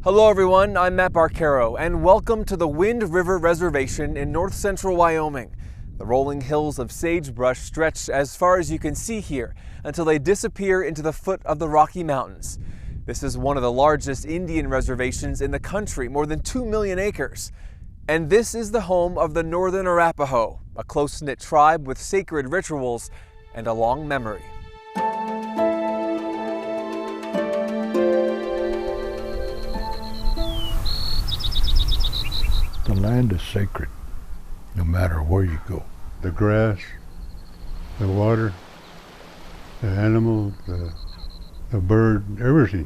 Hello everyone, I'm Matt Barquero, and welcome to the Wind River Reservation in north central Wyoming. The rolling hills of sagebrush stretch as far as you can see here until they disappear into the foot of the Rocky Mountains. This is one of the largest Indian reservations in the country, more than 2 million acres. And this is the home of the Northern Arapaho, a close-knit tribe with sacred rituals and a long memory. The land is sacred, no matter where you go. The grass, the water, the animal, the bird, everything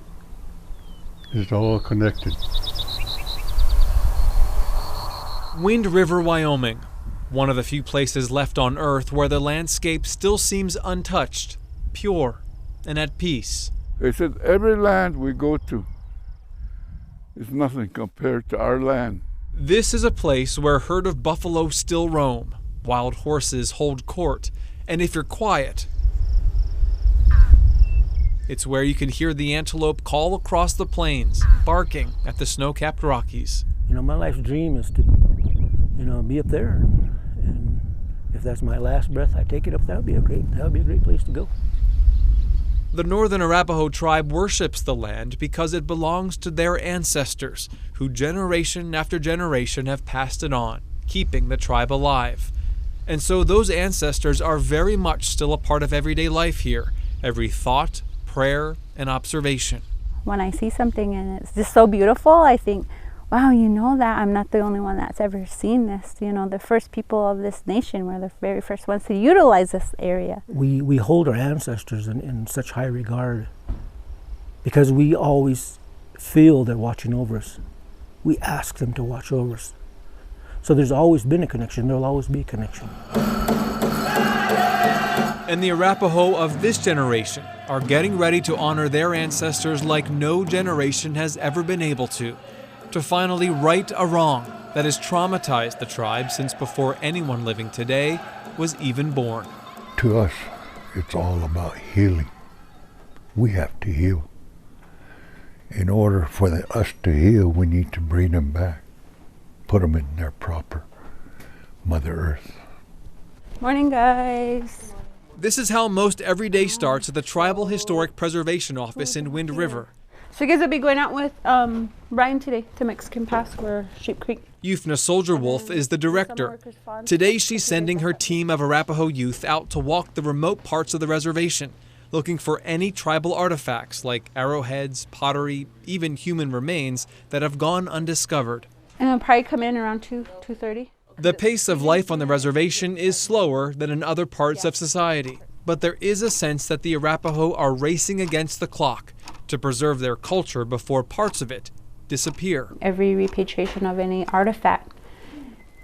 is all connected. Wind River, Wyoming, one of the few places left on Earth where the landscape still seems untouched, pure, and at peace. They said every land we go to is nothing compared to our land. This is a place where a herd of buffalo still roam, wild horses hold court, and if you're quiet, it's where you can hear the antelope call across the plains, barking at the snow-capped Rockies. My life's dream is to, be up there, and if that's my last breath, I take it up. That would be a great place to go. The Northern Arapaho tribe worships the land because it belongs to their ancestors, who generation after generation have passed it on, keeping the tribe alive. And so those ancestors are very much still a part of everyday life here, every thought, prayer, and observation. When I see something and it's just so beautiful, I think, wow, that I'm not the only one that's ever seen this. The first people of this nation were the very first ones to utilize this area. We hold our ancestors in such high regard because we always feel they're watching over us. We ask them to watch over us. So there's always been a connection. There'll always be a connection. And the Arapaho of this generation are getting ready to honor their ancestors like no generation has ever been able to finally right a wrong that has traumatized the tribe since before anyone living today was even born. To us, it's all about healing. We have to heal. In order for us to heal, we need to bring them back, put them in their proper Mother Earth. Morning, guys. This is how most every day starts at the Tribal Historic Preservation Office in Wind River. So you guys will be going out with Brian today to Mexican Pass or Sheep Creek. Yufna Soldier Wolf is the director. Today she's sending her team of Arapaho youth out to walk the remote parts of the reservation, looking for any tribal artifacts like arrowheads, pottery, even human remains that have gone undiscovered. And I'll probably come in around 2:30. The pace of life on the reservation is slower than in other parts of society, but there is a sense that the Arapaho are racing against the clock to preserve their culture before parts of it disappear. Every repatriation of any artifact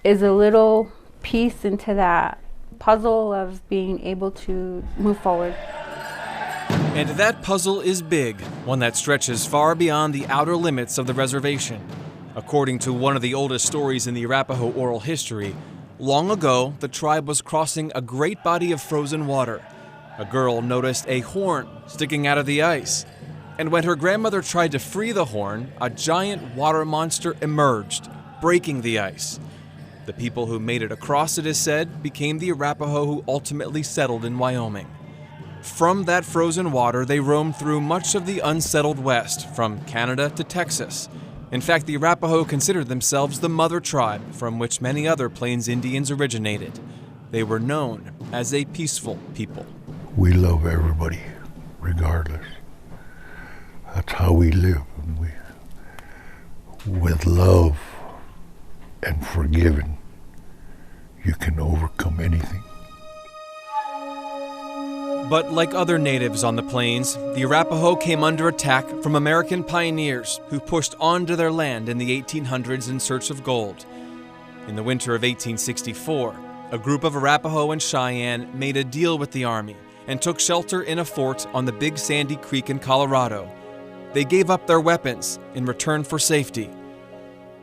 is a little piece into that puzzle of being able to move forward. And that puzzle is big, one that stretches far beyond the outer limits of the reservation. According to one of the oldest stories in the Arapaho oral history, long ago the tribe was crossing a great body of frozen water. A girl noticed a horn sticking out of the ice. And when her grandmother tried to free the horn, a giant water monster emerged, breaking the ice. The people who made it across, it is said, became the Arapaho who ultimately settled in Wyoming. From that frozen water, they roamed through much of the unsettled West, from Canada to Texas. In fact, the Arapaho considered themselves the mother tribe from which many other Plains Indians originated. They were known as a peaceful people. We love everybody, regardless. That's how we live. With love and forgiving, you can overcome anything. But like other natives on the plains, the Arapaho came under attack from American pioneers who pushed onto their land in the 1800s in search of gold. In the winter of 1864, a group of Arapaho and Cheyenne made a deal with the Army and took shelter in a fort on the Big Sandy Creek in Colorado. They gave up their weapons in return for safety.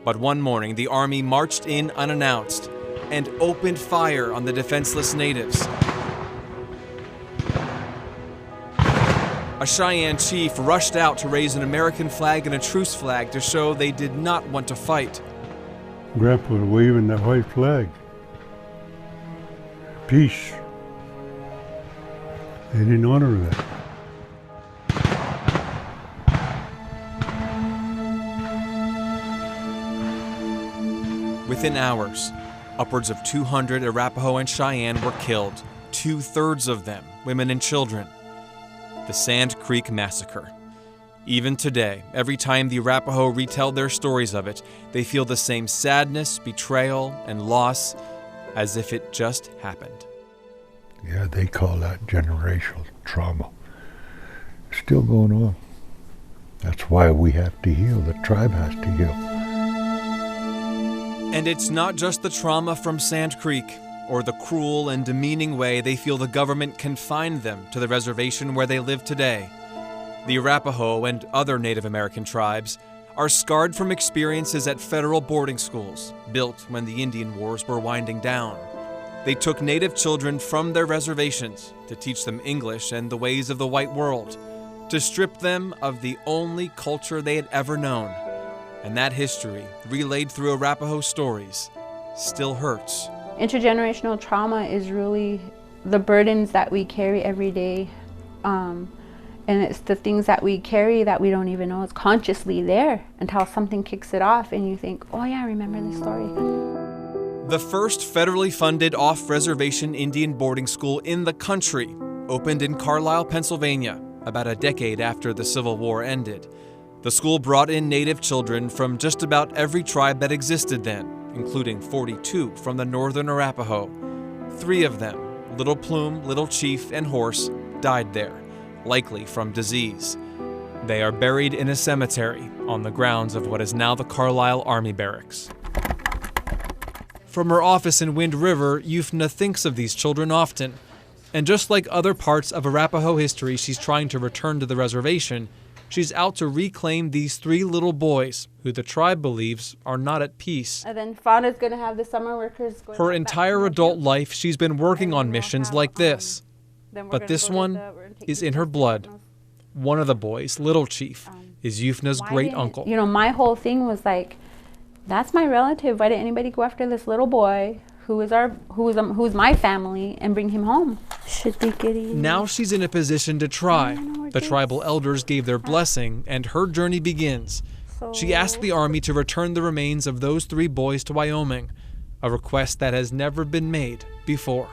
But one morning, the Army marched in unannounced and opened fire on the defenseless natives. A Cheyenne chief rushed out to raise an American flag and a truce flag to show they did not want to fight. Grandpa was waving that white flag. Peace. They didn't honor that. Within hours, upwards of 200 Arapaho and Cheyenne were killed, 2/3 of them women and children. The Sand Creek Massacre. Even today, every time the Arapaho retell their stories of it, they feel the same sadness, betrayal, and loss as if it just happened. Yeah, they call that generational trauma. It's still going on. That's why we have to heal. The tribe has to heal. And it's not just the trauma from Sand Creek, or the cruel and demeaning way they feel the government confined them to the reservation where they live today. The Arapaho and other Native American tribes are scarred from experiences at federal boarding schools, built when the Indian Wars were winding down. They took Native children from their reservations to teach them English and the ways of the white world, to strip them of the only culture they had ever known. And that history, relayed through Arapaho stories, still hurts. Intergenerational trauma is really the burdens that we carry every day. And it's the things that we carry that we don't even know is consciously there until something kicks it off and you think, oh yeah, I remember this story. The first federally funded off-reservation Indian boarding school in the country opened in Carlisle, Pennsylvania, about a decade after the Civil War ended. The school brought in Native children from just about every tribe that existed then, including 42 from the Northern Arapaho. 3 of them, Little Plume, Little Chief, and Horse, died there, likely from disease. They are buried in a cemetery on the grounds of what is now the Carlisle Army Barracks. From her office in Wind River, Yufna thinks of these children often. And just like other parts of Arapaho history she's trying to return to the reservation, she's out to reclaim these 3 little boys who the tribe believes are not at peace. And then Fauna's going to have the summer workers going Her back entire to adult Montreal. life, she's been working on missions like this. Then we're But gonna this go to one we're gonna take is these in her kids to blood. Fauna's. One of the boys, Little Chief, is Yufna's Why great didn't- uncle. You know, my whole thing was like, that's my relative. Why didn't anybody go after this little boy who's my family and bring him home? Should be getting. Now she's in a position to try. we're The kids. tribal elders gave their blessing, and her journey begins. She asked the Army to return the remains of those 3 boys to Wyoming, a request that has never been made before.